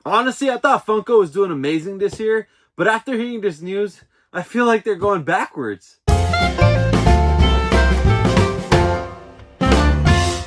Honestly, I thought Funko was doing amazing this year, but after hearing this news, I feel like they're going backwards.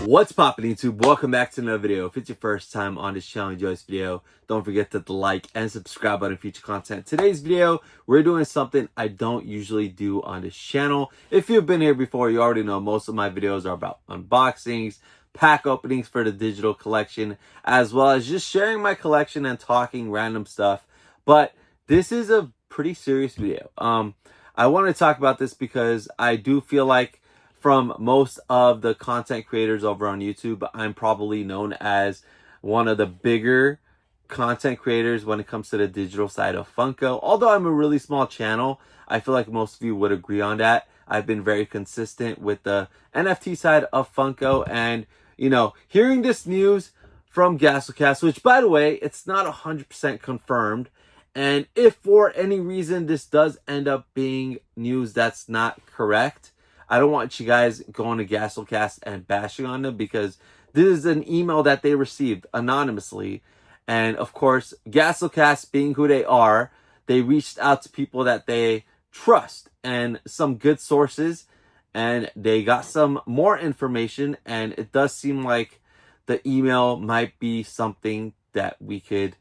What's poppin' YouTube? Welcome back to another video. If it's your first time on this channel and enjoy this video, don't forget to hit the like and subscribe button for future content. Today's video, we're doing something I don't usually do on this channel. If you've been here before, you already know most of my videos are about unboxings, pack openings for the digital collection, as well as just sharing my collection and talking random stuff. But this is a pretty serious video. I want to talk about this because I do feel like from most of the content creators over on YouTube, I'm probably known as one of the bigger content creators when it comes to the digital side of Funko. Although I'm a really small channel, I feel like most of you would agree on that. I've been very consistent with the NFT side of Funko, and you know, hearing this news from Gasolcast, which by the way, it's not 100% confirmed, and if for any reason this does end up being news that's not correct, I don't want you guys going to Gasolcast and bashing on them, because this is an email that they received anonymously. And of course, Gasolcast being who they are, they reached out to people that they trust and some good sources, and they got some more information. And it does seem like the email might be something that we could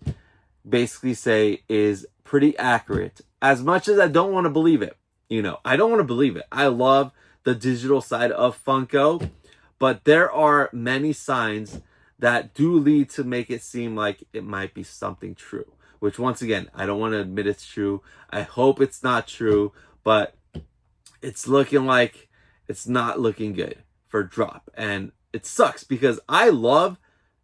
basically say is pretty accurate. As much as I don't want to believe it, you know, I don't want to believe it. I love the digital side of Funko, but there are many signs that do lead to make it seem like it might be something true, which once again, I don't want to admit it's true. I hope it's not true, but it's looking like it's not looking good for Droppp. And it sucks because I love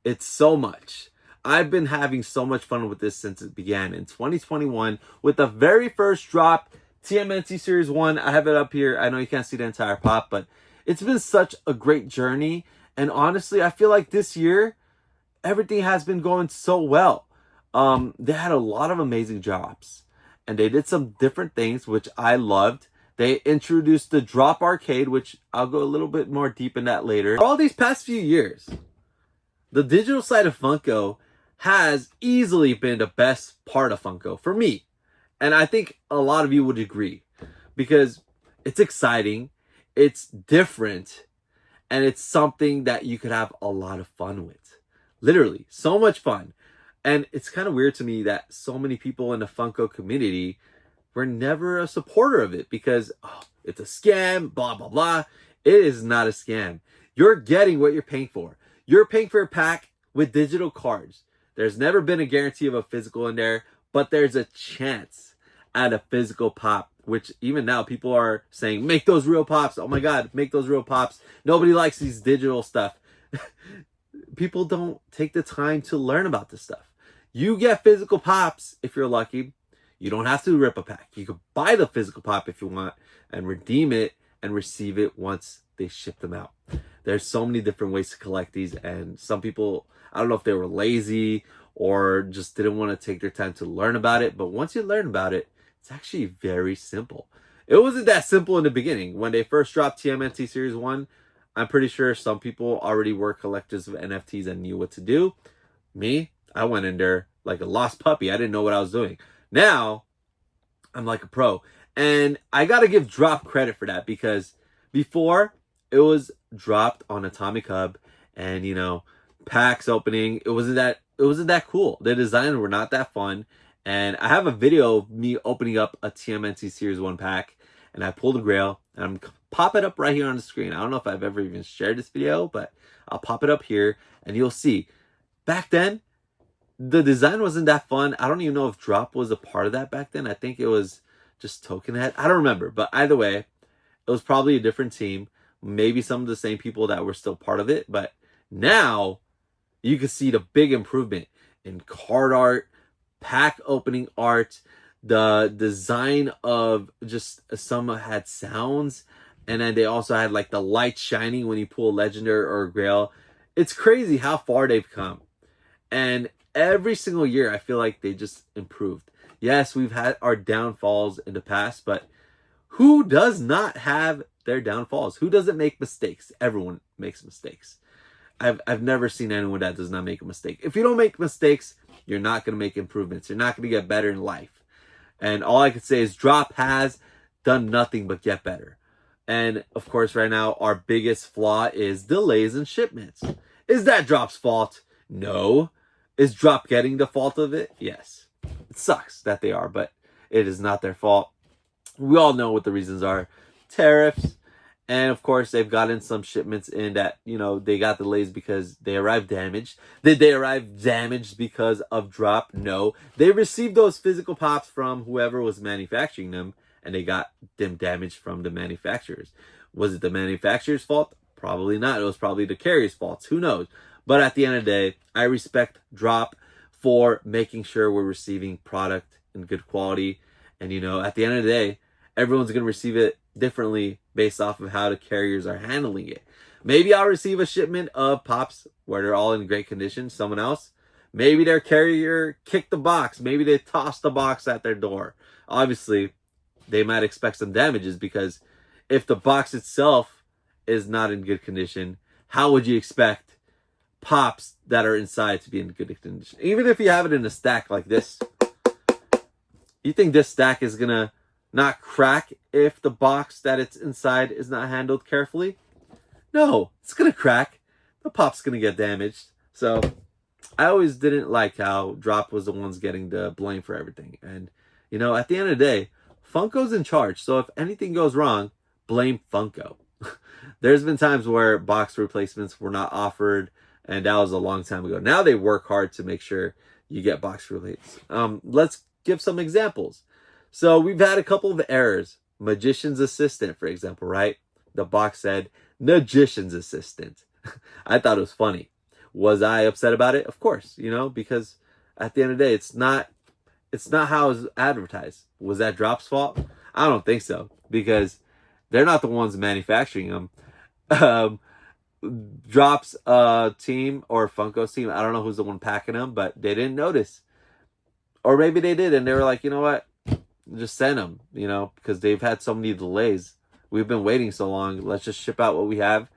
it so much. I've been having so much fun with this since it began in 2021 with the very first Droppp TMNT Series 1. I have it up here. I know you can't see the entire pop, but it's been such a great journey. And honestly, I feel like this year, everything has been going so well. They had a lot of amazing drops, and they did some different things, which I loved. They introduced the Droppp Arcade, which I'll go a little bit more deep in that later. For all these past few years, the digital side of Funko has easily been the best part of Funko for me. And I think a lot of you would agree, because it's exciting, it's different, and it's something that you could have a lot of fun with. Literally, so much fun. And it's kind of weird to me that so many people in the Funko community were never a supporter of it, because it's a scam, blah, blah, blah. It is not a scam. You're getting what you're paying for. You're paying for a pack with digital cards. There's never been a guarantee of a physical in there, but there's a chance at a physical pop, which even now people are saying, make those real pops. Oh my God, make those real pops. Nobody likes these digital stuff. People don't take the time to learn about this stuff. You get physical pops if you're lucky. You don't have to rip a pack. You could buy the physical pop if you want and redeem it and receive it once they ship them out. There's so many different ways to collect these, and some people, I don't know if they were lazy or just didn't want to take their time to learn about it, but once you learn about it, it's actually very simple. It wasn't that simple in the beginning. When they first dropped TMNT Series 1, I'm pretty sure some people already were collectors of NFTs and knew what to do. Me, I went in there like a lost puppy. I didn't know what I was doing. Now, I'm like a pro. And I got to give Droppp credit for that, because before, it was dropped on Atomic Hub, and, you know, packs opening, it wasn't that cool. The designs were not that fun. And I have a video of me opening up a TMNT Series 1 pack, and I pulled a grail, and I'm pop it up right here on the screen. I don't know if I've ever even shared this video, but I'll pop it up here, and you'll see. Back then, the design wasn't that fun. I don't even know if Droppp was a part of that back then. I think it was just Token Head. I don't remember, but either way, it was probably a different team. Maybe some of the same people that were still part of it, but now you can see the big improvement in card art, pack opening art, the design of just some had sounds, and then they also had like the light shining when you pull a legendary or a grail. It's crazy how far they've come. And every single year I feel like they just improved. Yes, we've had our downfalls in the past, but who does not have their downfalls? Who doesn't make mistakes? Everyone makes mistakes. I've never seen anyone that does not make a mistake. If you don't make mistakes, you're not going to make improvements. You're not going to get better in life. And all I can say is Droppp has done nothing but get better. And of course, right now, our biggest flaw is delays in shipments. Is that Dropp's fault? No. Is Droppp getting the fault of it? Yes. It sucks that they are, but it is not their fault. We all know what the reasons are. Tariffs. And of course, they've gotten some shipments in that, they got delays because they arrived damaged. Did they arrive damaged because of Droppp? No. They received those physical pops from whoever was manufacturing them, and they got them damaged from the manufacturers. Was it the manufacturer's fault? Probably not. It was probably the carrier's fault. Who knows? But at the end of the day, I respect Droppp for making sure we're receiving product in good quality. And, at the end of the day, everyone's going to receive it differently based off of how the carriers are handling it. Maybe I'll receive a shipment of pops where they're all in great condition. Someone else, maybe their carrier kicked the box. Maybe they tossed the box at their door. Obviously, they might expect some damages, because if the box itself is not in good condition, how would you expect pops that are inside to be in good condition? Even if you have it in a stack like this, you think this stack is gonna not crack if the box that it's inside is not handled carefully? No, it's gonna crack. The pop's gonna get damaged. So I always didn't like how Droppp was the ones getting the blame for everything. And at the end of the day, Funko's in charge. So if anything goes wrong, blame Funko. There's been times where box replacements were not offered, and that was a long time ago. Now they work hard to make sure you get box replacements. Let's give some examples. So we've had a couple of errors. Magician's Assistant, for example, right? The box said Magician's Assistant. I thought it was funny. Was I upset about it? Of course, because at the end of the day, it's not how it's advertised. Was that Dropp's fault? I don't think so, because they're not the ones manufacturing them. Dropp's team, or Funko's team, I don't know who's the one packing them, but they didn't notice. Or maybe they did, and they were like, you know what? Just send them, because they've had so many delays. We've been waiting so long. Let's just ship out what we have.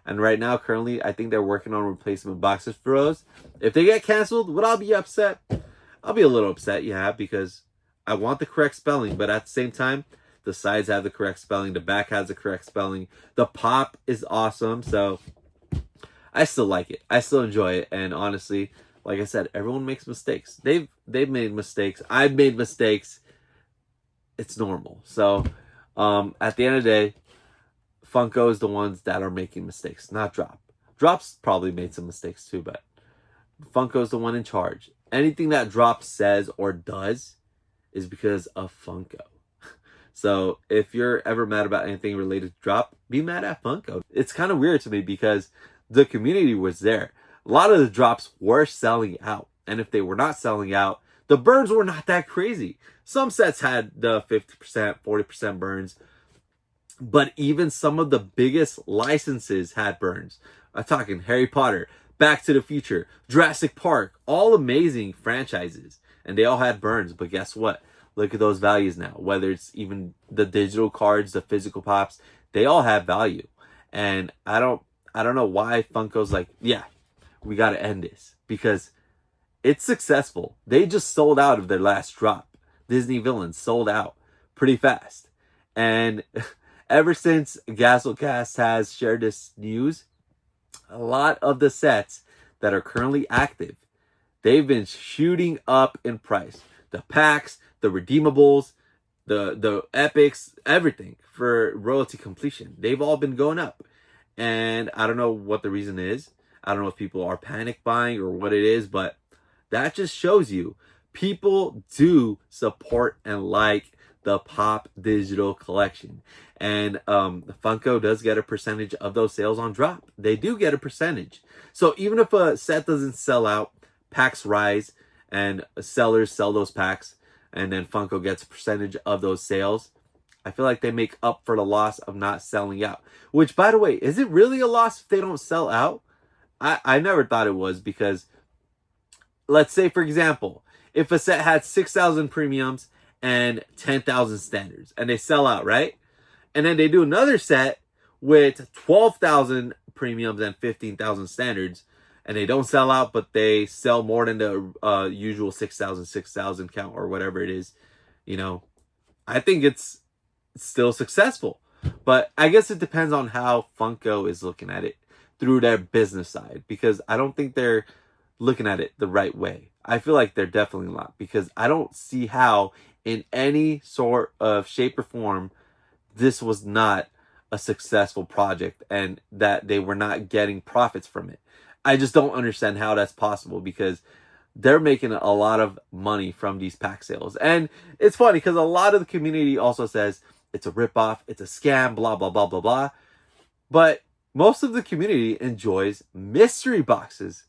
And right now, currently, I think they're working on replacement boxes for those. If they get canceled, would I be upset? I'll be a little upset, yeah, because I want the correct spelling. But at the same time, the sides have the correct spelling. The back has the correct spelling. The pop is awesome. So I still like it. I still enjoy it. And honestly, like I said, everyone makes mistakes. They've made mistakes. I've made mistakes. It's normal. So at the end of the day, Funko is the ones that are making mistakes, not Droppp. Dropp's probably made some mistakes too, but Funko is the one in charge. Anything that Droppp says or does is because of Funko. So if you're ever mad about anything related to Droppp, be mad at Funko. It's kind of weird to me because the community was there. A lot of the drops were selling out. And if they were not selling out, the burns were not that crazy. Some sets had the 50%, 40% burns. But even some of the biggest licenses had burns. I'm talking Harry Potter, Back to the Future, Jurassic Park, all amazing franchises. And they all had burns. But guess what? Look at those values now. Whether it's even the digital cards, the physical pops, they all have value. And I don't know why Funko's like, yeah, we got to end this. Because it's successful. They just sold out of their last drop. Disney Villains sold out pretty fast. And ever since Gasolcast has shared this news, a lot of the sets that are currently active, they've been shooting up in price. The packs, the redeemables, the epics, everything for royalty completion. They've all been going up. And I don't know what the reason is. I don't know if people are panic buying or what it is, but that just shows you people do support and like the Pop Digital Collection. And Funko does get a percentage of those sales on Droppp. They do get a percentage. So even if a set doesn't sell out, packs rise and sellers sell those packs, and then Funko gets a percentage of those sales. I feel like they make up for the loss of not selling out. Which, by the way, is it really a loss if they don't sell out? I never thought it was, because let's say, for example, if a set had 6,000 premiums and 10,000 standards, and they sell out, right? And then they do another set with 12,000 premiums and 15,000 standards, and they don't sell out, but they sell more than the usual 6,000 count or whatever it is, you know, I think it's still successful. But I guess it depends on how Funko is looking at it through their business side, because I don't think they're looking at it the right way. I feel like they're definitely not, because I don't see how in any sort of shape or form this was not a successful project and that they were not getting profits from it. I just don't understand how that's possible, because they're making a lot of money from these pack sales. And it's funny because a lot of the community also says it's a ripoff, it's a scam, blah, blah, blah, blah, blah. But most of the community enjoys mystery boxes.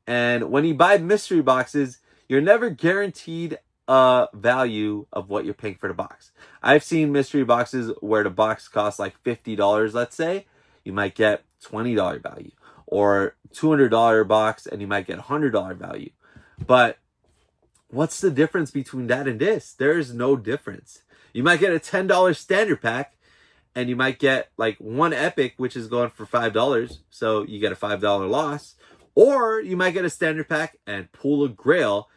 And when you buy mystery boxes, you're never guaranteed a value of what you're paying for the box. I've seen mystery boxes where the box costs like $50, let's say. You might get $20 value. Or $200 box and you might get $100 value. But what's the difference between that and this? There's no difference. You might get a $10 standard pack and you might get like one epic, which is going for $5. So you get a $5 loss. Or you might get a standard pack and pull a grail,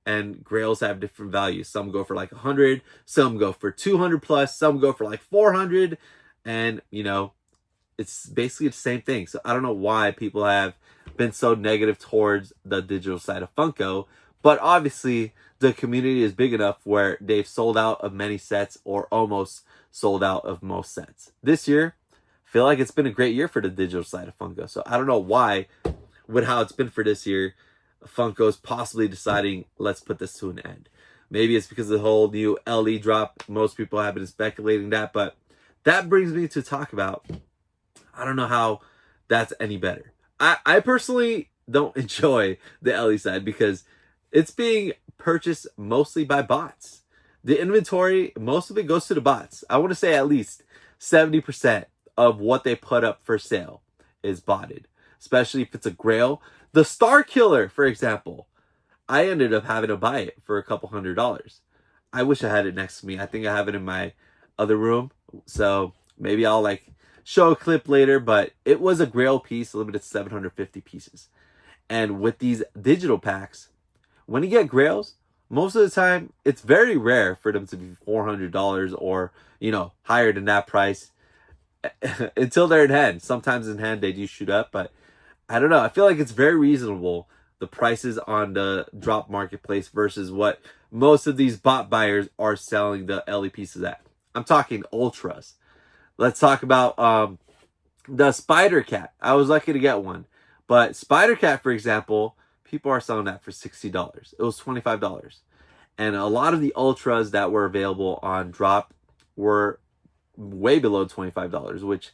and grails have different values. Some go for like 100, some go for 200 plus, some go for like 400. And, you know, it's basically the same thing. So I don't know why people have been so negative towards the digital side of Funko, but obviously the community is big enough where they've sold out of many sets or almost sold out of most sets. This year, I feel like it's been a great year for the digital side of Funko. So I don't know why, with how it's been for this year, Funko's possibly deciding, let's put this to an end. Maybe it's because of the whole new LE drop. Most people have been speculating that, but that brings me to talk about, I don't know how that's any better. I personally don't enjoy the LE side because it's being purchased mostly by bots. The inventory, most of it goes to the bots. I want to say at least 70% of what they put up for sale is botted, especially if it's a grail. The Star Killer, for example, I ended up having to buy it for a couple $100. I wish I had it next to me. I think I have it in my other room. So maybe I'll like show a clip later, but it was a grail piece, limited 750 pieces. And with these digital packs, when you get grails, most of the time, it's very rare for them to be $400 or, you know, higher than that price until they're in hand. Sometimes in hand, they do shoot up, but I don't know. I feel like it's very reasonable, the prices on the Droppp marketplace versus what most of these bot buyers are selling the LE pieces at. I'm talking ultras. Let's talk about the Spider Cat. I was lucky to get one. But Spider Cat, for example, people are selling that for $60. It was $25. And a lot of the ultras that were available on Droppp were way below $25, which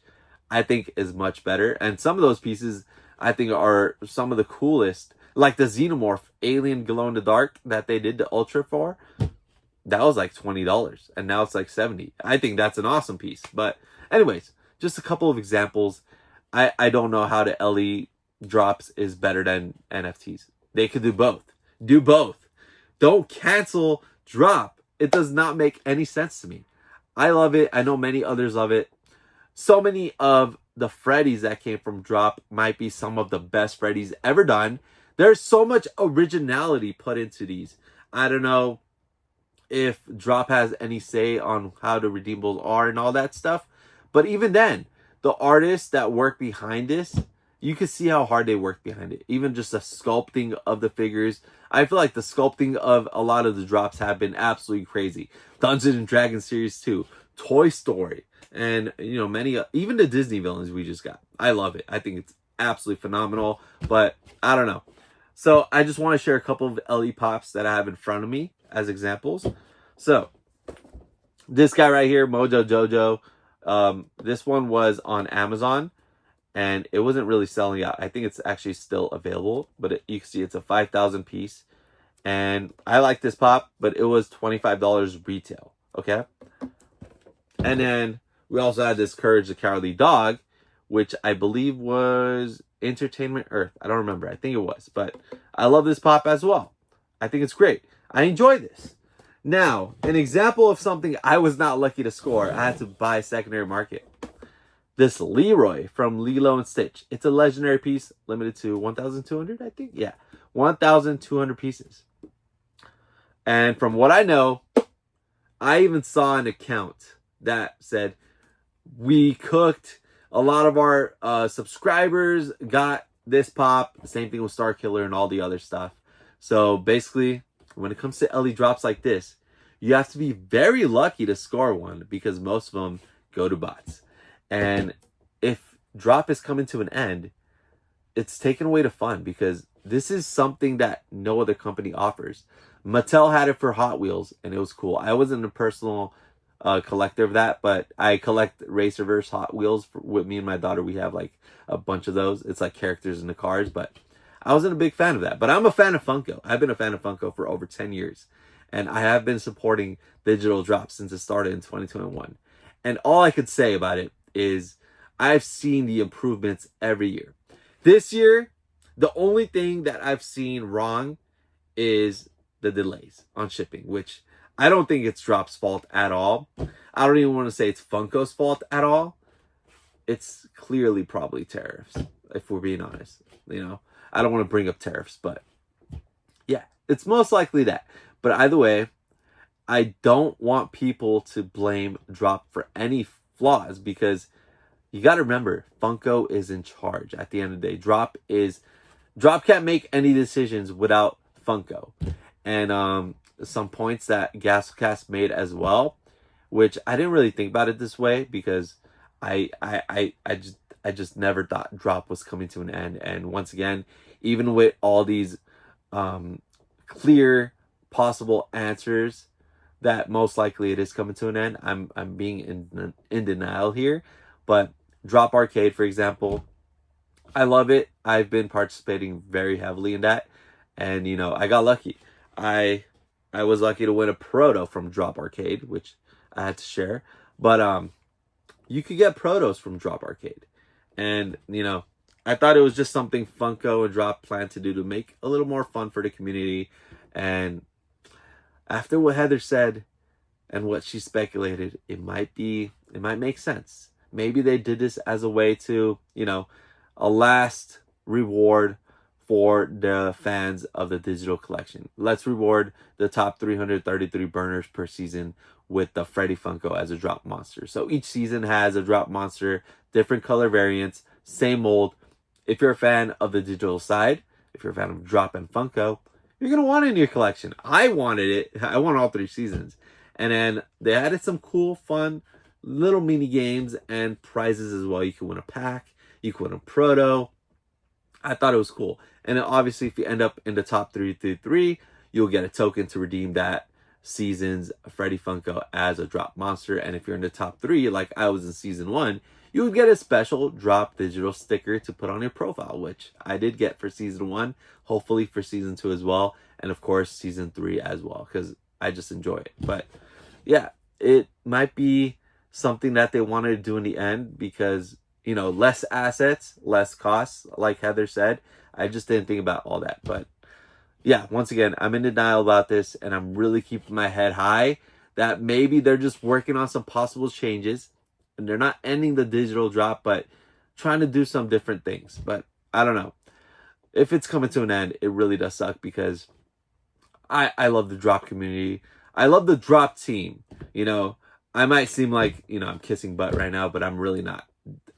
I think is much better. And some of those pieces I think are some of the coolest. Like the Xenomorph Alien Glow in the Dark that they did the ultra for. That was like $20. And now it's like $70. I think that's an awesome piece. But anyways, just a couple of examples. I don't know how the LE drops is better than NFTs. They could do both. Do both. Don't cancel Droppp. It does not make any sense to me. I love it. I know many others love it. So many of the Freddies that came from Droppp might be some of the best Freddies ever done. There's so much originality put into these. I don't know if Droppp has any say on how the redeemables are and all that stuff. But even then, the artists that work behind this, you can see how hard they work behind it. Even just the sculpting of the figures. I feel like the sculpting of a lot of the drops have been absolutely crazy. Dungeons and Dragons series 2, Toy Story, and you know, many, even the Disney villains we just got. I love it. I think it's absolutely phenomenal, but I don't know. So I just want to share a couple of LE pops that I have in front of me as examples. So this guy right here, Mojo Jojo, this one was on Amazon and it wasn't really selling out. I think it's actually still available, but you can see it's a 5,000 piece. And I like this pop, but it was $25 retail. Okay. And then we also had this Courage the Cowardly Dog, which I believe was Entertainment Earth. I don't remember. I think it was, but I love this pop as well. I think it's great. I enjoy this. Now, an example of something I was not lucky to score. I had to buy secondary market. this Leroy from Lilo and Stitch. It's a legendary piece, limited to 1,200, I think. Yeah, 1,200 pieces. And from what I know, I even saw an account that said, we cooked, a lot of our subscribers got this pop. Same thing with Star Killer and all the other stuff. So basically, when it comes to LE drops like this, you have to be very lucky to score one, because most of them go to bots. And if drop is coming to an end, it's taken away the fun, because this is something that no other company offers. Mattel had it for Hot Wheels, and it was cool. I wasn't a personal collector of that, but I collect Racerverse Hot Wheels. With me and my daughter, we have like a bunch of those. It's like characters in the cars, but I wasn't a big fan of that. But I'm a fan of Funko. I've been a fan of Funko for over 10 years. And I have been supporting digital drops since it started in 2021. And all I could say about it is I've seen the improvements every year. This year, the only thing that I've seen wrong is the delays on shipping, which I don't think it's Dropp's fault at all. I don't even want to say it's Funko's fault at all. It's clearly probably tariffs, if we're being honest. You know, I don't want to bring up tariffs, but yeah, it's most likely that. But either way, I don't want people to blame Dropp for any flaws, because you got to remember, Funko is in charge at the end of the day. Dropp can't make any decisions without Funko. And some points that Gascast made as well, which I didn't really think about it this way, because I just never thought Dropp was coming to an end. And once again, even with all these clear possible answers that most likely it is coming to an end, I'm being in denial here. But Droppp Arcade, for example, I love it. I've been participating very heavily in that, and you know, I got lucky. I was lucky to win a proto from Droppp Arcade, which I had to share. But you could get protos from Droppp Arcade, and you know, I thought it was just something Funko and Droppp planned to do to make a little more fun for the community. And after what Heather said and what she speculated, it might make sense. Maybe they did this as a way to, you know, a last reward for the fans of the digital collection. Let's reward the top 333 burners per season with the Freddy Funko as a drop monster. So each season has a drop monster, different color variants, same mold. If you're a fan of the digital side, if you're a fan of Droppp and Funko, you're going to want it in your collection. I wanted it. I want all 3 seasons. And then they added some cool, fun little mini games and prizes as well. You can win a pack. You can win a proto. I thought it was cool. And then obviously, if you end up in the top 333, you'll get a token to redeem that season's Freddy Funko as a drop monster. And if you're in the top 3, like I was in season 1, you would get a special Droppp digital sticker to put on your profile, which I did get for season 1, hopefully for season 2 as well. And of course, season 3 as well, because I just enjoy it. But yeah, it might be something that they wanted to do in the end, because, you know, less assets, less costs, like Heather said. I just didn't think about all that. But yeah, once again, I'm in denial about this, and I'm really keeping my head high that maybe they're just working on some possible changes, and they're not ending the digital drop, but trying to do some different things. But I don't know. If it's coming to an end, it really does suck, because I love the Droppp community. I love the Droppp team. You know, I might seem like, you know, I'm kissing butt right now, but I'm really not.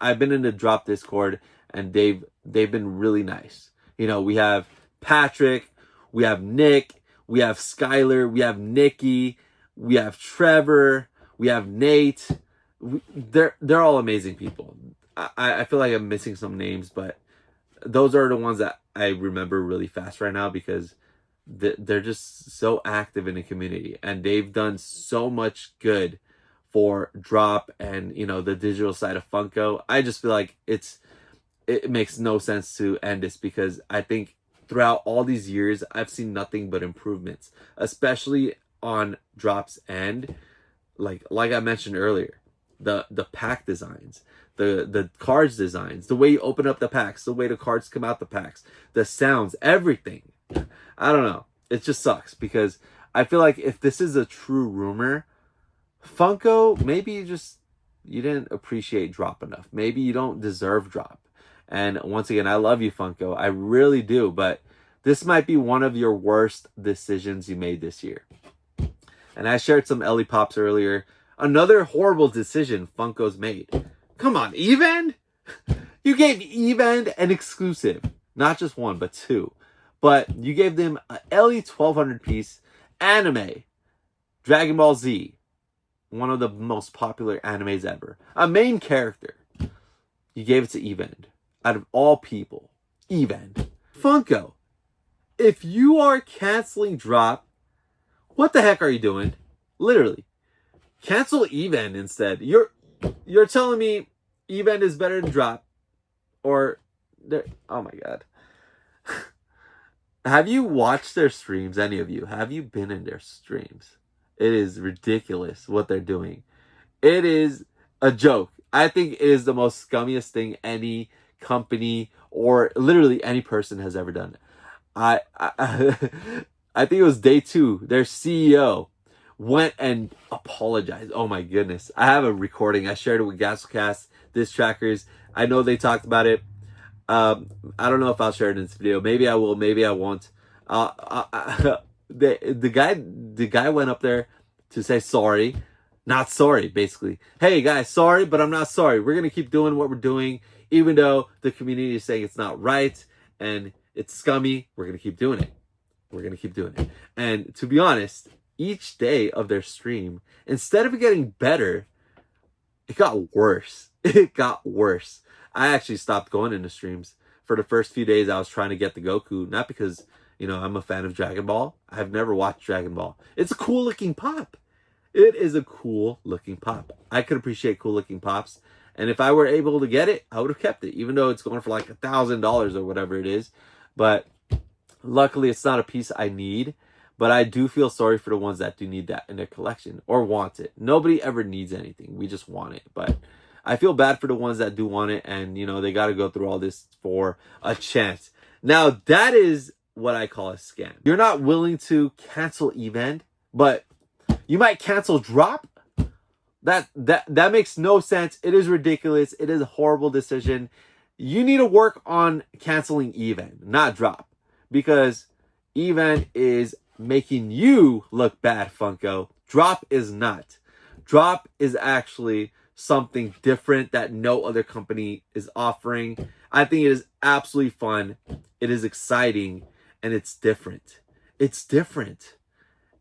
I've been in the Droppp Discord, and they've been really nice. You know, we have Patrick, we have Nick, we have Skylar, we have Nikki, we have Trevor, we have Nate. They're all amazing people. I feel like I'm missing some names, but those are the ones that I remember really fast right now, because they're just so active in the community, and they've done so much good for Droppp and, you know, the digital side of Funko. I just feel like it makes no sense to end this, because I think throughout all these years, I've seen nothing but improvements, especially on Dropp's end. Like I mentioned earlier, the pack designs, the cards designs, the way you open up the packs, the way the cards come out the packs, the sounds, everything. I don't know. It just sucks, because I feel like if this is a true rumor, Funko maybe just didn't appreciate Droppp enough. Maybe you don't deserve Droppp. And once again, I love you, Funko. I really do. But this might be one of your worst decisions you made this year. And I shared some Ellie Pops earlier. Another horrible decision Funko's made. Come on, Evend? You gave Evend an exclusive. Not just one, but two. But you gave them an Ellie 1200 piece anime. Dragon Ball Z. One of the most popular animes ever. A main character. You gave it to Evend. Out of all people. Evend. Funko. If you are canceling Droppp, what the heck are you doing? Literally. Cancel Evend instead. You're telling me Evend is better than Droppp. Or, oh my god. Have you watched their streams, any of you? Have you been in their streams? It is ridiculous what they're doing. It is a joke. I think it is the most scummiest thing any company or literally any person has ever done. I I think it was day 2. Their CEO went and apologized. Oh my goodness. I have a recording. I shared it with Gasolcast, Diss Trackers. I know they talked about it. I don't know if I'll share it in this video. Maybe I will. Maybe I won't. The guy went up there to say sorry. Not sorry, basically. Hey guys, sorry, but I'm not sorry. We're going to keep doing what we're doing, even though the community is saying it's not right and it's scummy. We're going to keep doing it. We're going to keep doing it. And to be honest, each day of their stream, instead of getting better, it got worse. It got worse. I actually stopped going into streams. For the first few days, I was trying to get the Goku, not because, I'm a fan of Dragon Ball. I've never watched Dragon Ball. It's a cool looking pop. It is a cool looking pop. I could appreciate cool looking pops. And if I were able to get it, I would have kept it, even though it's going for like $1,000 or whatever it is. But luckily, it's not a piece I need. But I do feel sorry for the ones that do need that in their collection or want it. Nobody ever needs anything. We just want it. But I feel bad for the ones that do want it. And, they got to go through all this for a chance. Now, that is what I call a scam. You're not willing to cancel Evend, but you might cancel Droppp. That makes no sense. It is ridiculous. It is a horrible decision. You need to work on canceling Evend, not Droppp, because Evend is making you look bad, Funko. Droppp is not. Droppp is actually something different that no other company is offering. I think it is absolutely fun. It is exciting, and it's different. It's different.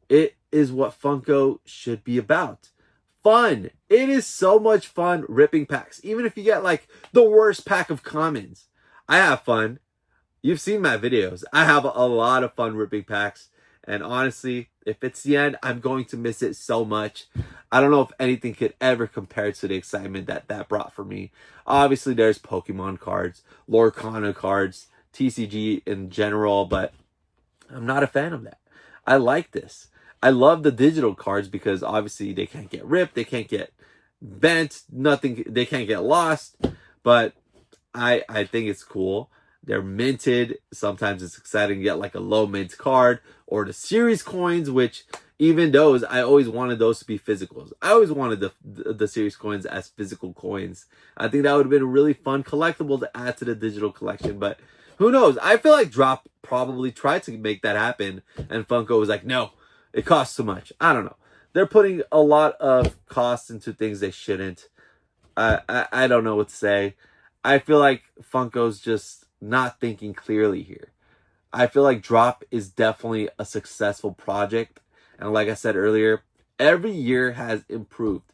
It is what Funko should be about. Fun. It is so much fun ripping packs. Even if you get like the worst pack of commons. I have fun. You've seen my videos. I have a lot of fun ripping packs. And honestly, if it's the end, I'm going to miss it so much. I don't know if anything could ever compare to the excitement that brought for me. Obviously, there's Pokemon cards, Lorcana cards, TCG in general, but I'm not a fan of that. I like this. I love the digital cards because obviously they can't get ripped, they can't get bent, nothing, they can't get lost. But I think it's cool. They're minted. Sometimes it's exciting to get like a low mint card or the series coins, which even those, I always wanted those to be physicals. I always wanted the series coins as physical coins. I think that would have been a really fun collectible to add to the digital collection, but who knows? I feel like Droppp probably tried to make that happen and Funko was like, no, it costs too much. I don't know. They're putting a lot of costs into things they shouldn't. I don't know what to say. I feel like Funko's just not thinking clearly here. I feel like Droppp is definitely a successful project. And like I said earlier, every year has improved.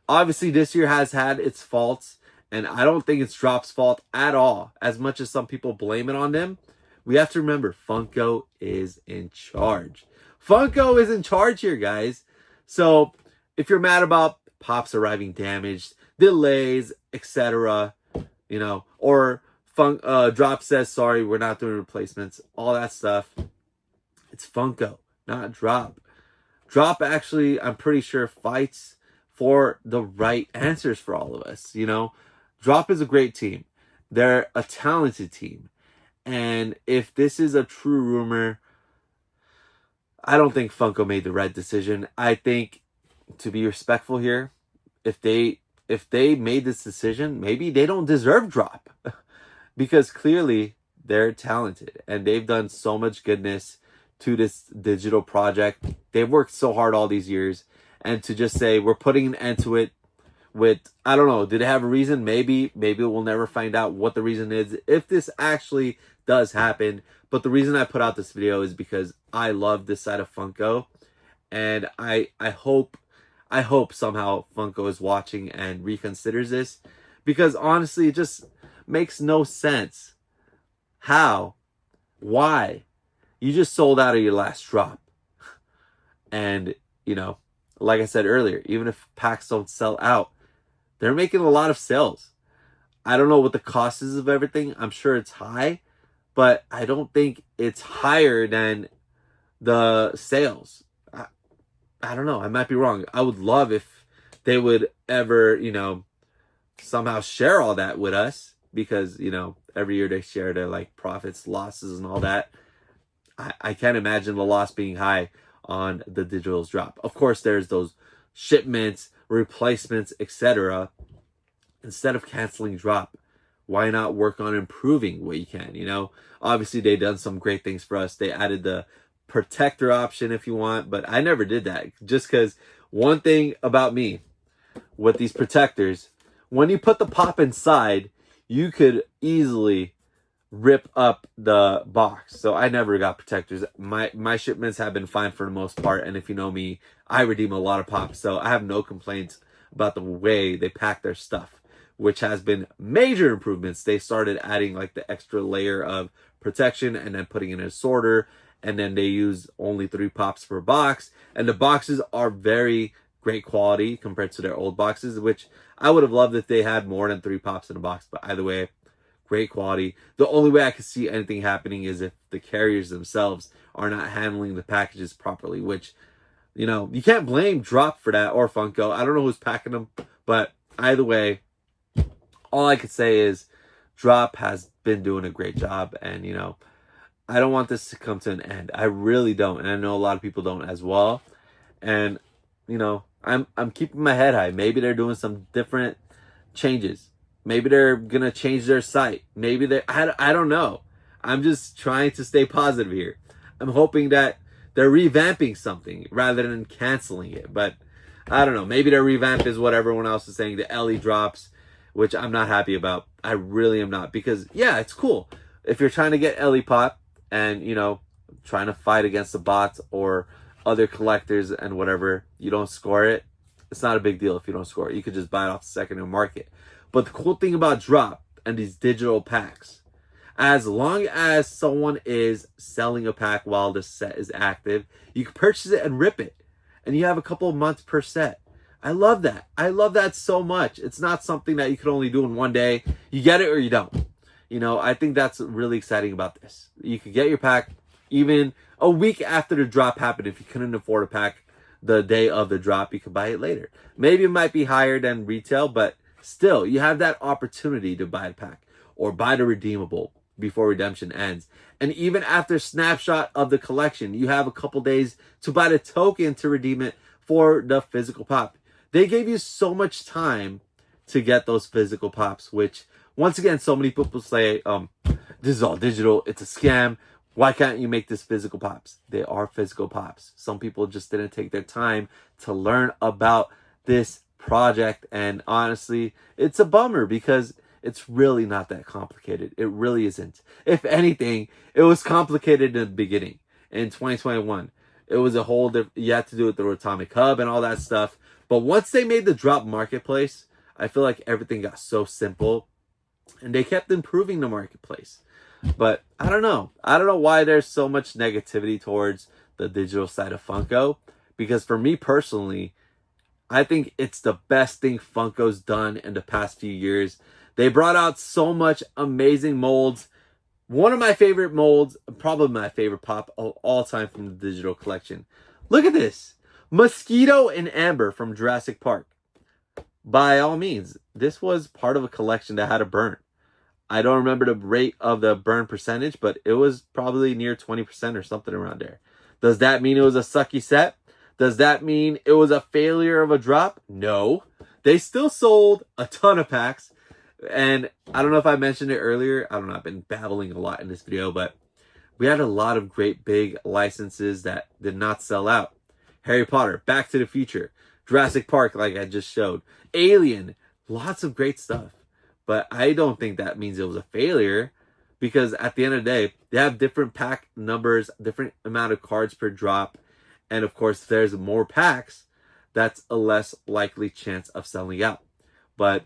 Obviously, this year has had its faults. And I don't think it's Dropp's fault at all. As much as some people blame it on them, we have to remember Funko is in charge. Funko is in charge here, guys. So if you're mad about pops arriving damaged, delays, etc., or Droppp says, sorry, we're not doing replacements, all that stuff, it's Funko, not Droppp. Droppp actually, I'm pretty sure, fights for the right answers for all of us, Droppp is a great team. They're a talented team. And if this is a true rumor, I don't think Funko made the right decision. I think, to be respectful here, if if they made this decision, maybe they don't deserve Droppp because clearly they're talented and they've done so much goodness to this digital project. They've worked so hard all these years, and to just say we're putting an end to it with, I don't know, did it have a reason? Maybe we'll never find out what the reason is if this actually does happen. But the reason I put out this video is because I love this side of Funko, and I hope somehow Funko is watching and reconsiders this, because honestly it just makes no sense. How? Why? You just sold out of your last drop. And, you know, like I said earlier, even if packs don't sell out, they're making a lot of sales. I don't know what the cost is of everything. I'm sure it's high, but I don't think it's higher than the sales. I don't know. I might be wrong. I would love if they would ever, you know, somehow share all that with us, because, you know, every year they share their like profits, losses, and all that. I can't imagine the loss being high on the digital's drop. Of course, there's those shipments, replacements, etc. Instead of canceling drop, why not work on improving what you can? You know, obviously they've done some great things for us. They added the protector option if you want, but I never did that, just because one thing about me with these protectors, when you put the pop inside, you could easily rip up the box. So I never got protectors. My shipments have been fine for the most part, and if you know me, I redeem a lot of pops, so I have no complaints about the way they pack their stuff, which has been major improvements. They started adding like the extra layer of protection and then putting in a sorter, and then they use only 3 pops per box, and the boxes are very great quality compared to their old boxes, which I would have loved if they had more than 3 pops in a box. But either way, great quality. The only way I could see anything happening is if the carriers themselves are not handling the packages properly, which, you know, you can't blame Droppp for that, or Funko. I don't know who's packing them, but either way, all I could say is Droppp has been doing a great job, and, you know, I don't want this to come to an end. I really don't, and I know a lot of people don't as well. And, you know, I'm keeping my head high. Maybe they're doing some different changes. Maybe they're going to change their site. Maybe I don't know. I'm just trying to stay positive here. I'm hoping that they're revamping something rather than canceling it. But I don't know. Maybe their revamp is what everyone else is saying, the Ellie drops, which I'm not happy about. I really am not, because, yeah, it's cool. If you're trying to get Ellie Pop and, you know, trying to fight against the bots or other collectors and whatever, you don't score it, it's not a big deal if you don't score it. You could just buy it off the secondary market. But the cool thing about Droppp and these digital packs, as long as someone is selling a pack while the set is active, you can purchase it and rip it, and you have a couple of months per set. I love that. I love that so much. It's not something that you can only do in one day. You get it or you don't. You know, I think that's really exciting about this. You could get your pack even a week after the drop happened. If you couldn't afford a pack the day of the drop, you could buy it later. Maybe it might be higher than retail, but still, you have that opportunity to buy a pack or buy the redeemable before redemption ends. And even after snapshot of the collection, you have a couple days to buy the token to redeem it for the physical pop. They gave you so much time to get those physical pops, which, once again, so many people say, this is all digital, it's a scam. Why can't you make this physical pops? They are physical pops. Some people just didn't take their time to learn about this project, and honestly, it's a bummer because it's really not that complicated. It really isn't. If anything, it was complicated in the beginning. In 2021, it was a whole different, you had to do it through Atomic Hub and all that stuff. But once they made the Droppp marketplace, I feel like everything got so simple, and they kept improving the marketplace. But I don't know. I don't know why there's so much negativity towards the digital side of Funko, because for me personally, I think it's the best thing Funko's done in the past few years. They brought out so much amazing molds. One of my favorite molds, probably my favorite pop of all time from the digital collection. Look at this. Mosquito and Amber from Jurassic Park. By all means, this was part of a collection that had a burn. I don't remember the rate of the burn percentage, but it was probably near 20% or something around there. Does that mean it was a sucky set? Does that mean it was a failure of a drop? No. They still sold a ton of packs. And I don't know if I mentioned it earlier. I don't know. I've been babbling a lot in this video, but we had a lot of great big licenses that did not sell out. Harry Potter, Back to the Future, Jurassic Park, like I just showed, Alien, lots of great stuff. But I don't think that means it was a failure, because at the end of the day, they have different pack numbers, different amount of cards per drop. And of course, if there's more packs, that's a less likely chance of selling out. But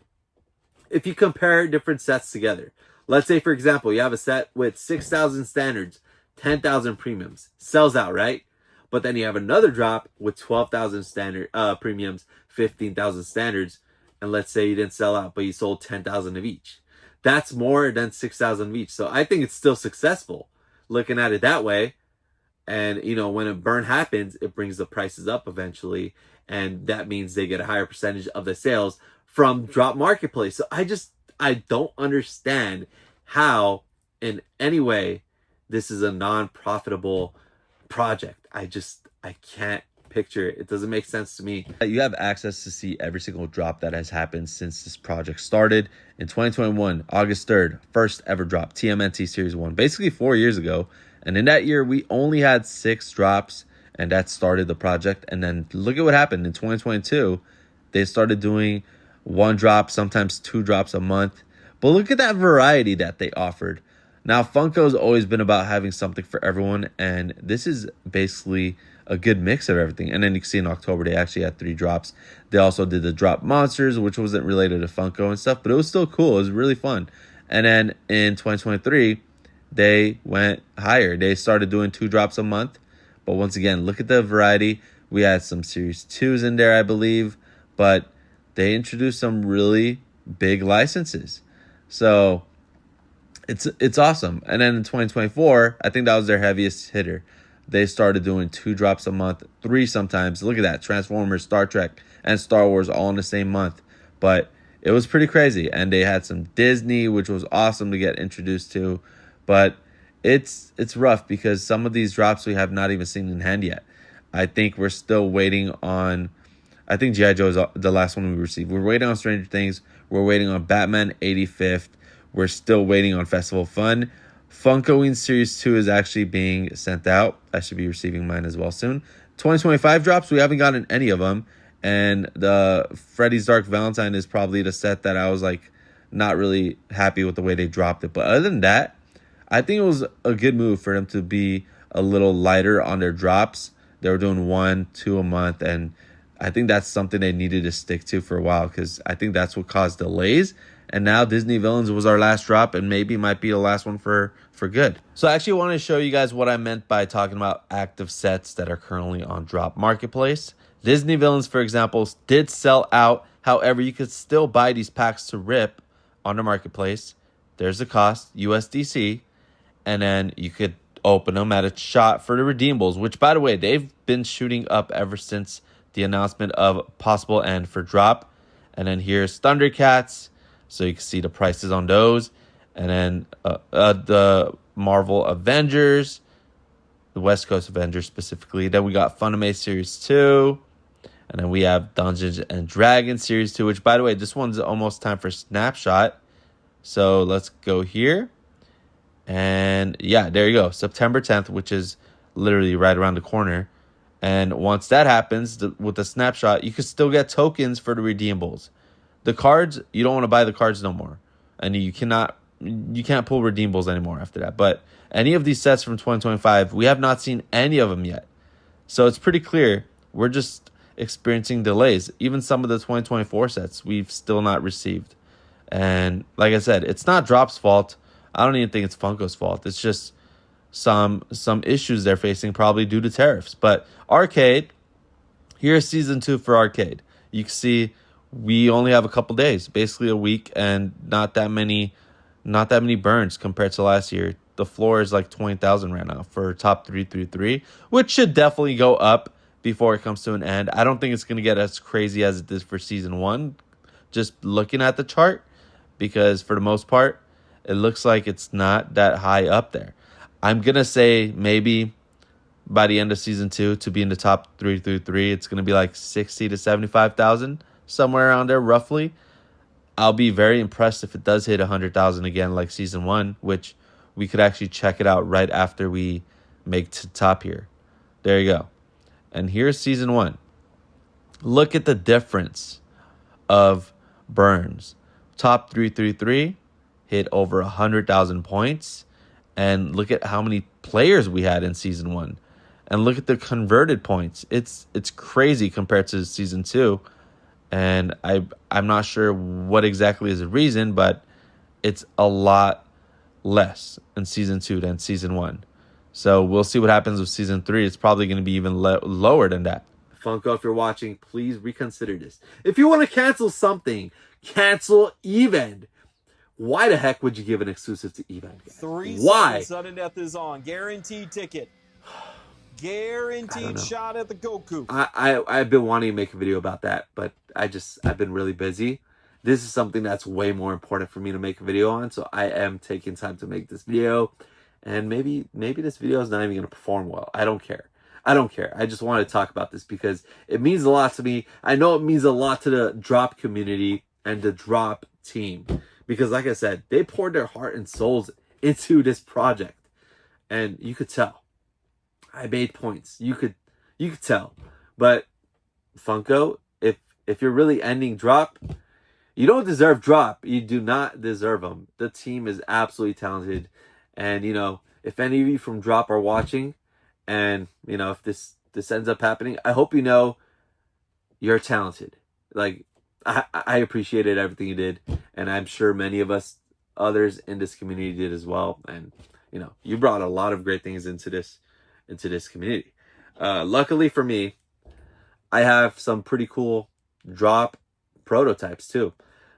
if you compare different sets together, let's say, for example, you have a set with 6,000 standards, 10,000 premiums, sells out, right? But then you have another drop with 12,000 standard premiums, 15,000 standards, and let's say you didn't sell out, but you sold 10,000 of each. That's more than 6,000 of each. So I think it's still successful looking at it that way. And, you know, when a burn happens, it brings the prices up eventually. And that means they get a higher percentage of the sales from Droppp Marketplace. So I don't understand how in any way this is a non-profitable project. I can't picture it. It doesn't make sense to me. You have access to see every single drop that has happened since this project started. In 2021, August 3rd, first ever drop, TMNT Series 1, basically 4 years ago. And in that year, we only had 6 drops, and that started the project. And then look at what happened in 2022. They started doing 1 drop, sometimes 2 drops a month. But look at that variety that they offered. Now, Funko's always been about having something for everyone, and this is basically a good mix of everything. And then you can see in October, they actually had 3 drops. They also did the Droppp Monsters, which wasn't related to Funko and stuff, but it was still cool. It was really fun. And then in 2023, they went higher. They started doing 2 drops a month. But once again, look at the variety. We had some Series 2s in there, I believe. But they introduced some really big licenses. So it's awesome. And then in 2024, I think that was their heaviest hitter. They started doing 2 drops a month, 3 sometimes. Look at that. Transformers, Star Trek, and Star Wars all in the same month. But it was pretty crazy. And they had some Disney, which was awesome to get introduced to. But it's rough because some of these drops we have not even seen in hand yet. I think we're still waiting on... I think G.I. Joe is the last one we received. We're waiting on Stranger Things. We're waiting on Batman 85th. We're still waiting on Festival Fun. Funko Series 2 is actually being sent out. I should be receiving mine as well soon. 2025 drops, we haven't gotten any of them. And the Freddy's Dark Valentine is probably the set that I was like not really happy with the way they dropped it. But other than that, I think it was a good move for them to be a little lighter on their drops. They were doing 1, 2 a month, and I think that's something they needed to stick to for a while, because I think that's what caused delays. And now Disney Villains was our last drop, and maybe might be the last one for good. So I actually want to show you guys what I meant by talking about active sets that are currently on Droppp Marketplace. Disney Villains, for example, did sell out. However, you could still buy these packs to rip on the marketplace. There's the cost, USDC. And then you could open them at a shot for the redeemables, which, by the way, they've been shooting up ever since the announcement of possible end for drop. And then here's Thundercats, so you can see the prices on those. And then the Marvel Avengers, the West Coast Avengers specifically. Then we got Funimation Series 2. And then we have Dungeons and Dragons Series 2, which, by the way, this one's almost time for Snapshot. So let's go here. And yeah, there you go. September 10th, which is literally right around the corner. And once that happens, with the snapshot, you can still get tokens for the redeemables. The cards, you don't want to buy the cards no more. And you can't pull redeemables anymore after that. But any of these sets from 2025, we have not seen any of them yet. So it's pretty clear we're just experiencing delays. Even some of the 2024 sets, we've still not received. And like I said, it's not Dropp's fault. I don't even think it's Funko's fault. It's just some issues they're facing, probably due to tariffs. But Arcade, here's season 2 for Arcade. You can see we only have a couple days, basically a week, and not that many burns compared to last year. The floor is like 20,000 right now for top 333, which should definitely go up before it comes to an end. I don't think it's going to get as crazy as it did for season 1, just looking at the chart, because for the most part, it looks like it's not that high up there. I'm going to say maybe by the end of season 2 to be in the top 333, it's going to be like 60 to 75,000 somewhere around there roughly. I'll be very impressed if it does hit 100,000 again like season 1, which we could actually check it out right after we make to top here. There you go. And here's season 1. Look at the difference of burns. Top 333 hit over 100,000 points. And look at how many players we had in season 1. And look at the converted points. It's crazy compared to season 2. And I'm not sure what exactly is the reason, but it's a lot less in season 2 than season 1. So we'll see what happens with season 3. It's probably going to be even lower than that. Funko, if you're watching, please reconsider this. If you want to cancel something, cancel Event. Why the heck would you give an exclusive to Event? 3 Why? seconds, sudden death is on. Guaranteed ticket. Guaranteed shot at the Goku. I've been wanting to make a video about that, but I've been really busy. This is something that's way more important for me to make a video on, so I am taking time to make this video. And maybe this video is not even going to perform well. I don't care. I just want to talk about this because it means a lot to me. I know it means a lot to the Droppp community and the Droppp team. Because like I said, they poured their heart and souls into this project. And you could tell. I made points. You could tell. But Funko, if you're really ending Droppp, you don't deserve Droppp. You do not deserve them. The team is absolutely talented. And, you know, if any of you from Droppp are watching, and, you know, if this ends up happening, I hope you know you're talented. Like, I appreciated everything you did. And I'm sure many of us others in this community did as well. And, you know, you brought a lot of great things into this community. Luckily for me, I have some pretty cool Droppp prototypes too.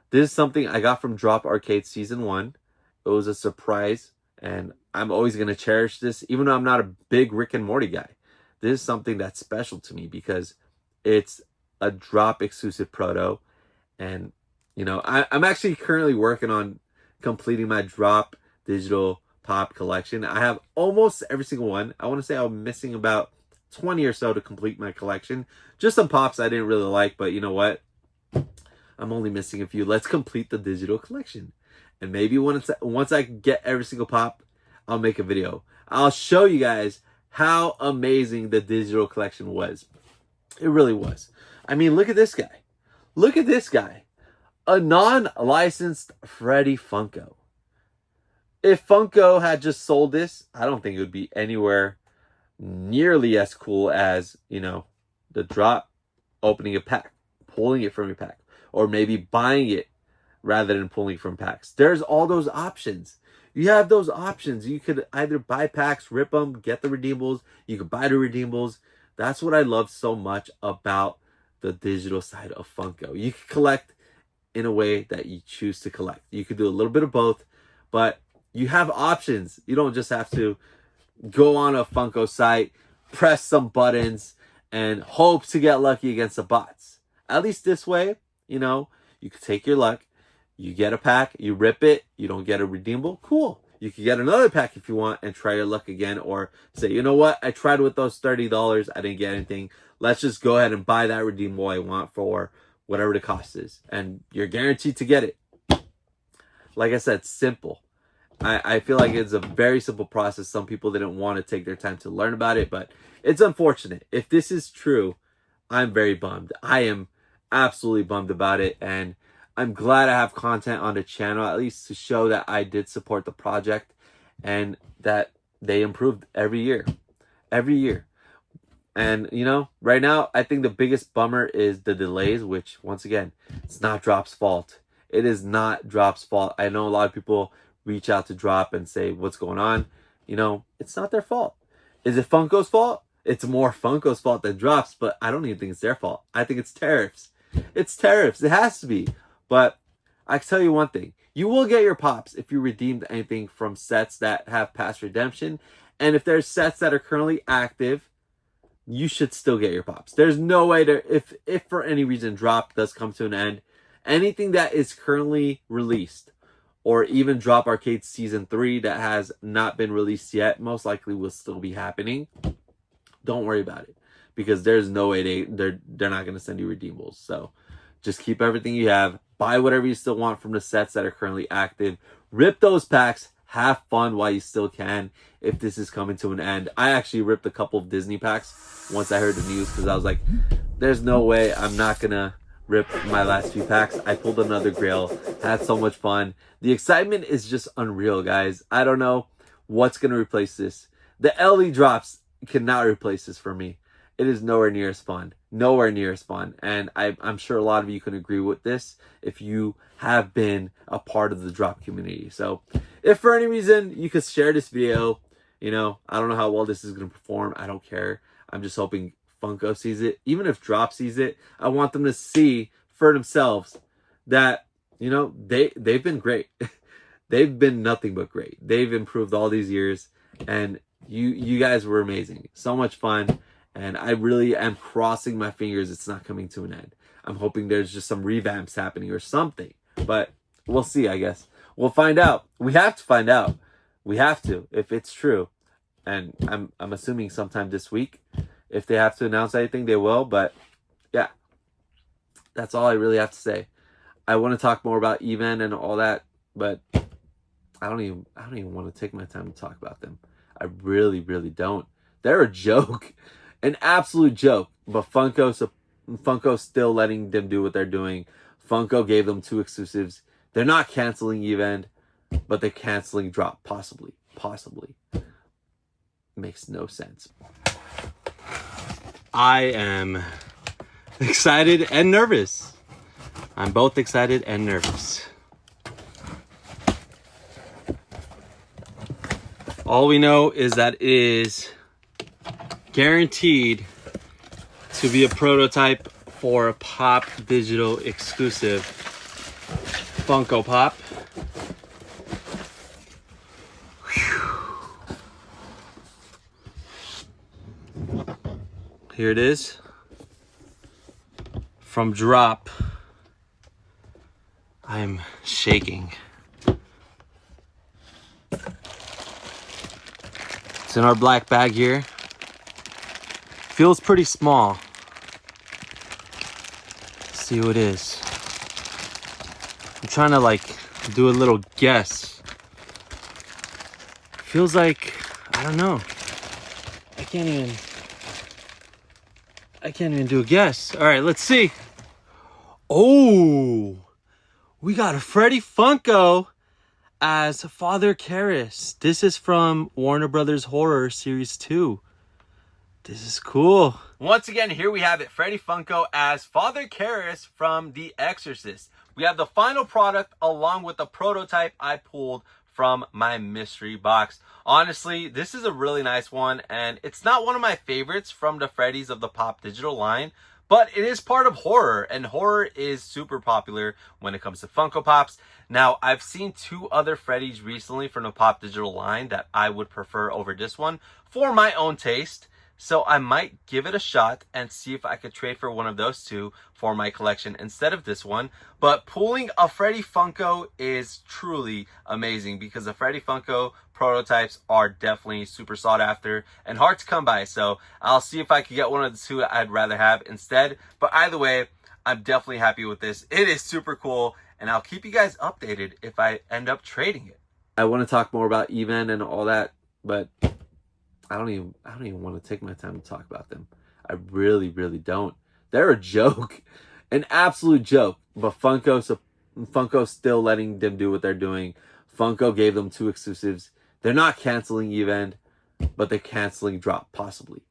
This is something I got from Droppp Arcade Season 1. It was a surprise, and I'm always going to cherish this, even though I'm not a big Rick and Morty guy. This is something that's special to me because it's a Droppp exclusive proto. And, you know, I'm actually currently working on completing my Droppp digital pop collection. I have almost every single one. I want to say I'm missing about 20 or so to complete my collection. Just some pops I didn't really like, but you know what? I'm only missing a few. Let's complete the digital collection. And maybe once I get every single pop, I'll make a video. I'll show you guys how amazing the digital collection was. It really was. I mean, look at this guy. Look at this guy. A non-licensed Freddy Funko. If Funko had just sold this, I don't think it would be anywhere nearly as cool as, you know, the Droppp opening a pack, pulling it from your pack, or maybe buying it rather than pulling from packs. There's all those options. You have those options. You could either buy packs, rip them, get the redeemables. You could buy the redeemables. That's what I love so much about the digital side of Funko. You can collect in a way that you choose to collect. You could do a little bit of both, but you have options. You don't just have to go on a Funko site, press some buttons, and hope to get lucky against the bots. At least this way, you know, you could take your luck. You get a pack, you rip it, you don't get a redeemable, cool. You could get another pack if you want and try your luck again, or say, you know what, I tried with those $30, I didn't get anything. Let's just go ahead and buy that redeemable I want for whatever the cost is. And you're guaranteed to get it. Like I said, simple. I feel like it's a very simple process. Some people didn't want to take their time to learn about it, but it's unfortunate. If this is true, I'm very bummed. I am absolutely bummed about it, and I'm glad I have content on the channel, at least to show that I did support the project and that they improved every year. Every year. And, you know, right now, I think the biggest bummer is the delays, which, once again, it's not Dropp's fault. It is not Dropp's fault. I know a lot of people reach out to Droppp and say, what's going on? You know, it's not their fault. Is it Funko's fault? It's more Funko's fault than Dropp's, but I don't even think it's their fault. I think it's tariffs. It's tariffs. It has to be. But I can tell you one thing. You will get your pops if you redeemed anything from sets that have past redemption. And if there's sets that are currently active, you should still get your pops. There's no way to, if for any reason Droppp does come to an end, anything that is currently released, or even Droppp Arcade Season 3 that has not been released yet, most likely will still be happening. Don't worry about it, because there's no way they're not going to send you redeemables. So Just keep everything you have. Buy whatever you still want from the sets that are currently active. Rip those packs. Have fun while you still can if this is coming to an end. I actually ripped a couple of Disney packs once I heard the news because I was like, there's no way I'm not going to rip my last few packs. I pulled another Grail. Had so much fun. The excitement is just unreal, guys. I don't know what's going to replace this. The LE drops cannot replace this for me. It is nowhere near as fun. Nowhere near as fun. And I'm sure a lot of you can agree with this if you have been a part of the drop community. So if for any reason you could share this video, you know, I don't know how well this is going to perform. I don't care. I'm just hoping Funko sees it. Even if Droppp sees it, I want them to see for themselves that, you know, they've been great. They've been nothing but great. They've improved all these years, and you guys were amazing. So much fun. And I really am crossing my fingers it's not coming to an end. I'm hoping there's just some revamps happening or something. But we'll see, I guess. We'll find out. We have to find out. We have to, if it's true. And I'm assuming sometime this week. If they have to announce anything, they will. But yeah, that's all I really have to say. I want to talk more about Even and all that, but I don't even want to take my time to talk about them. I really, really don't. They're a joke. An absolute joke, but Funko's still letting them do what they're doing. Funko gave them 2 exclusives. They're not canceling Even, but they're canceling Droppp, possibly. Makes no sense. I am excited and nervous. I'm both excited and nervous. All we know is that it is guaranteed to be a prototype for a Pop Digital exclusive Funko Pop. Whew. Here it is from Droppp. I'm shaking. It's in our black bag here. Feels pretty small. Let's see what it is. I'm trying to like do a little guess. Feels like, I don't know. I can't even do a guess. All right, let's see. Oh, we got a Freddy Funko as Father Karras. This is from Warner Brothers Horror Series 2. This is cool. Once again, here we have it. Freddy Funko as Father Karras from The Exorcist. We have the final product along with the prototype I pulled from my mystery box. Honestly, this is a really nice one, and it's not one of my favorites from the Freddys of the Pop Digital line, but it is part of horror, and horror is super popular when it comes to Funko Pops. Now, I've seen 2 other Freddys recently from the Pop Digital line that I would prefer over this one for my own taste. So I might give it a shot and see if I could trade for one of those 2 for my collection instead of this one. But pulling a Freddy Funko is truly amazing because the Freddy Funko prototypes are definitely super sought after and hard to come by. So I'll see if I could get one of the 2 I'd rather have instead. But either way, I'm definitely happy with this. It is super cool, and I'll keep you guys updated if I end up trading it. I want to talk more about Even and all that, but I don't even want to take my time to talk about them. I really, really don't. They're a joke. An absolute joke. But Funko's still letting them do what they're doing. Funko gave them 2 exclusives. They're not canceling Even, but they're canceling Droppp, possibly.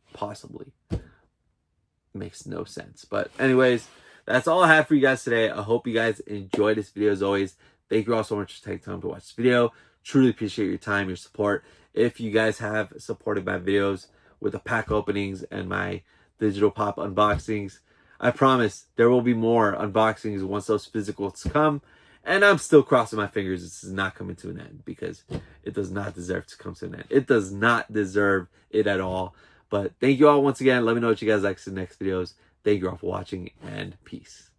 Makes no sense. But anyways, that's all I have for you guys today. I hope you guys enjoyed this video as always. Thank you all so much for taking time to watch this video. Truly appreciate your time, your support. If you guys have supported my videos with the pack openings and my digital pop unboxings, I promise there will be more unboxings once those physicals come. And I'm still crossing my fingers this is not coming to an end because it does not deserve to come to an end. It does not deserve it at all. But thank you all once again. Let me know what you guys like in the next videos. Thank you all for watching, and peace.